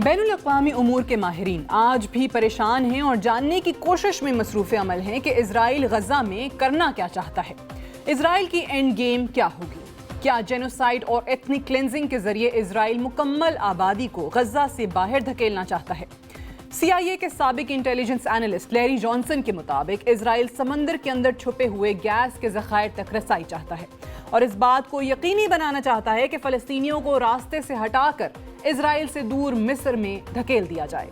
بین الاقوامی امور کے ماہرین آج بھی پریشان ہیں اور جاننے کی کوشش میں مصروف عمل ہیں کہ اسرائیل غزہ میں کرنا کیا چاہتا ہے۔ اسرائیل کی اینڈ گیم کیا ہوگی؟ کیا جینوسائیڈ اور ایتھنک کلینزنگ کے ذریعے اسرائیل مکمل آبادی کو غزہ سے باہر دھکیلنا چاہتا ہے؟ CIA کے سابق انٹیلیجنس اینالسٹ لیری جانسن کے مطابق اسرائیل سمندر کے اندر چھپے ہوئے گیس کے ذخائر تک رسائی چاہتا ہے اور اس بات کو یقینی بنانا چاہتا ہے کہ فلسطینیوں کو راستے سے ہٹا کر اسرائیل سے دور مصر میں دھکیل دیا جائے۔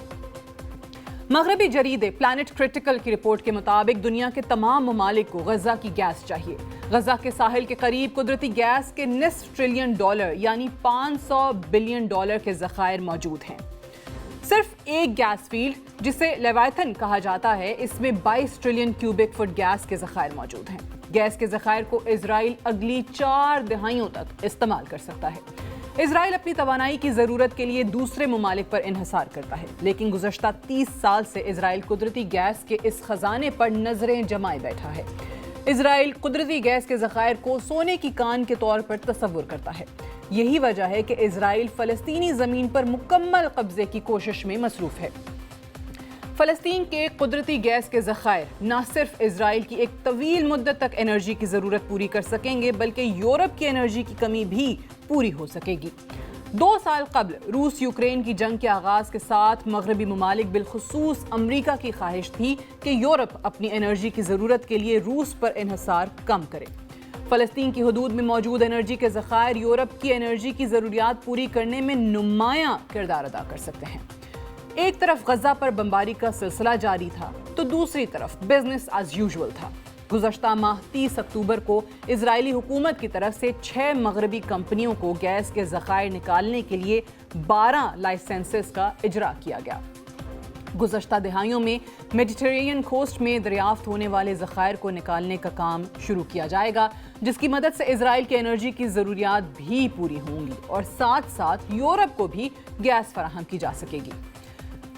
مغربی جریدے پلانٹ کرٹیکل کی رپورٹ کے مطابق دنیا کے تمام ممالک کو غزہ کی گیس چاہیے۔ غزہ کے ساحل کے قریب قدرتی گیس کے $500 ٹریلین یعنی $500 بلین کے ذخائر موجود ہیں۔ صرف ایک گیس فیلڈ جسے لیویتھن کہا جاتا ہے، اس میں 22 ٹریلین کیوبک فٹ گیس کے ذخائر موجود ہیں۔ گیس کے ذخائر کو اسرائیل اگلی 4 دہائیوں تک استعمال کر سکتا ہے۔ اسرائیل اپنی توانائی کی ضرورت کے لیے دوسرے ممالک پر انحصار کرتا ہے، لیکن گزشتہ 30 سال سے اسرائیل قدرتی گیس کے اس خزانے پر نظریں جمائے بیٹھا ہے۔ اسرائیل قدرتی گیس کے ذخائر کو سونے کی کان کے طور پر تصور کرتا ہے۔ یہی وجہ ہے کہ اسرائیل فلسطینی زمین پر مکمل قبضے کی کوشش میں مصروف ہے۔ فلسطین کے قدرتی گیس کے ذخائر نہ صرف اسرائیل کی ایک طویل مدت تک انرجی کی ضرورت پوری کر سکیں گے، بلکہ یورپ کی انرجی کی کمی بھی پوری ہو سکے گی۔ 2 سال قبل روس یوکرین کی جنگ کے آغاز کے ساتھ مغربی ممالک بالخصوص امریکہ کی خواہش تھی کہ یورپ اپنی انرجی کی ضرورت کے لیے روس پر انحصار کم کرے۔ فلسطین کی حدود میں موجود انرجی کے ذخائر یورپ کی انرجی کی ضروریات پوری کرنے میں نمایاں کردار ادا کر سکتے ہیں۔ ایک طرف غزہ پر بمباری کا سلسلہ جاری تھا تو دوسری طرف بزنس ایز یوزول تھا۔ گزشتہ ماہ 30 اکتوبر کو اسرائیلی حکومت کی طرف سے 6 مغربی کمپنیوں کو گیس کے ذخائر نکالنے کے لیے 12 لائسنسز کا اجرا کیا گیا۔ گزشتہ دہائیوں میں میڈیٹرینین کوسٹ میں دریافت ہونے والے ذخائر کو نکالنے کا کام شروع کیا جائے گا، جس کی مدد سے اسرائیل کی انرجی کی ضروریات بھی پوری ہوں گی اور ساتھ ساتھ یورپ کو بھی گیس فراہم کی جا سکے گی۔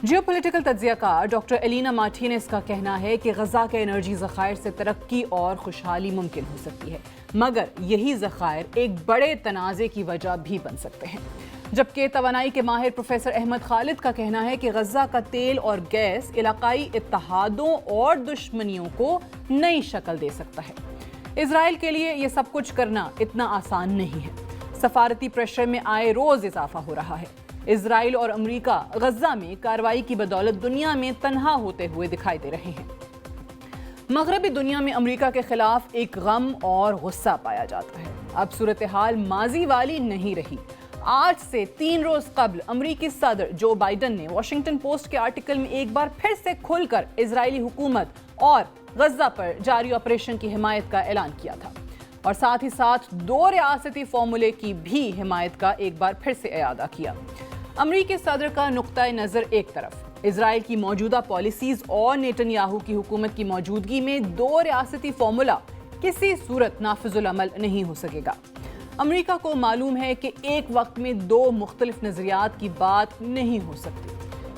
جیو پولیٹیکل تجزیہ کار ڈاکٹر ایلینا مارٹینز کا کہنا ہے کہ غزہ کے انرجی ذخائر سے ترقی اور خوشحالی ممکن ہو سکتی ہے، مگر یہی ذخائر ایک بڑے تنازع کی وجہ بھی بن سکتے ہیں۔ جبکہ توانائی کے ماہر پروفیسر احمد خالد کا کہنا ہے کہ غزہ کا تیل اور گیس علاقائی اتحادوں اور دشمنیوں کو نئی شکل دے سکتا ہے۔ اسرائیل کے لیے یہ سب کچھ کرنا اتنا آسان نہیں ہے۔ سفارتی پریشر میں آئے روز اضافہ ہو رہا ہے۔ اسرائیل اور امریکہ غزہ میں کارروائی کی بدولت دنیا میں تنہا ہوتے ہوئے دکھائی دے رہے ہیں۔ مغربی دنیا میں امریکہ کے خلاف ایک غم اور غصہ پایا جاتا ہے۔ اب صورتحال ماضی والی نہیں رہی۔ آج سے 3 روز قبل امریکی صدر جو بائیڈن نے واشنگٹن پوسٹ کے آرٹیکل میں ایک بار پھر سے کھل کر اسرائیلی حکومت اور غزہ پر جاری آپریشن کی حمایت کا اعلان کیا تھا اور ساتھ ہی ساتھ 2 ریاستی فارمولے کی بھی حمایت کا ایک بار پھر سے اعادہ کیا۔ امریکی صدر کا نقطۂ نظر ایک طرف اسرائیل کی موجودہ پالیسیز اور نیتن یاہو کی حکومت کی موجودگی میں 2 ریاستی فارمولا کسی صورت نافذ العمل نہیں ہو سکے گا۔ امریکہ کو معلوم ہے کہ ایک وقت میں 2 مختلف نظریات کی بات نہیں ہو سکتی۔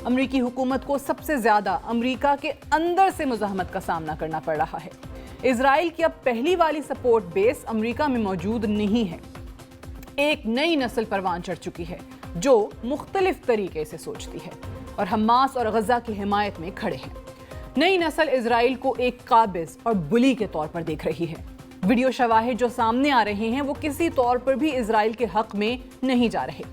امریکی حکومت کو سب سے زیادہ امریکہ کے اندر سے مزاحمت کا سامنا کرنا پڑ رہا ہے۔ اسرائیل کی اب پہلی والی سپورٹ بیس امریکہ میں موجود نہیں ہے۔ ایک نئی نسل پروان چڑھ چکی ہے جو مختلف طریقے سے سوچتی ہے اور حماس اور غزہ کی حمایت میں کھڑے ہیں۔ نئی نسل اسرائیل کو ایک قابض اور بلی کے طور پر دیکھ رہی ہے۔ ویڈیو شواہد جو سامنے آ رہے ہیں وہ کسی طور پر بھی اسرائیل کے حق میں نہیں جا رہے،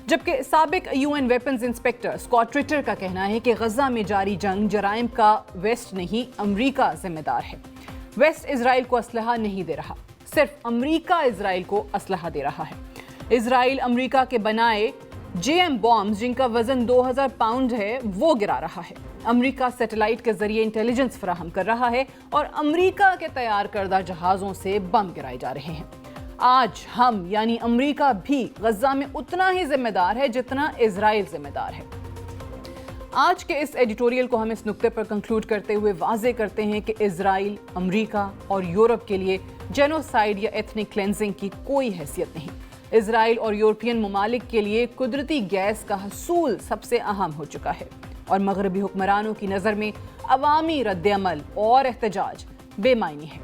جبکہ سابق UN weapons inspector Scott Ritter کا کہنا ہے کہ غزہ میں جاری جنگ جرائم کا ویسٹ نہیں امریکہ ذمہ دار ہے۔ ویسٹ اسرائیل کو اسلحہ نہیں دے رہا، صرف امریکہ اسرائیل کو اسلحہ دے رہا ہے۔ اسرائیل امریکہ کے بنائے JM بامز جن کا وزن 2000 پاؤنڈ ہے وہ گرا رہا ہے۔ امریکہ سیٹلائٹ کے ذریعے انٹیلیجنس فراہم کر رہا ہے اور امریکہ کے تیار کردہ جہازوں سے بم گرائے جا رہے ہیں۔ آج ہم یعنی امریکہ بھی غزہ میں اتنا ہی ذمہ دار ہے جتنا اسرائیل ذمہ دار ہے۔ آج کے اس ایڈیٹوریل کو ہم اس نقطے پر کنکلوڈ کرتے ہوئے واضح کرتے ہیں کہ اسرائیل، امریکہ اور یورپ کے لیے جینوسائیڈ یا ایتھنک کلینزنگ کی کوئی حیثیت نہیں۔ اسرائیل اور یورپین ممالک کے لیے قدرتی گیس کا حصول سب سے اہم ہو چکا ہے اور مغربی حکمرانوں کی نظر میں عوامی رد عمل اور احتجاج بے معنی ہے۔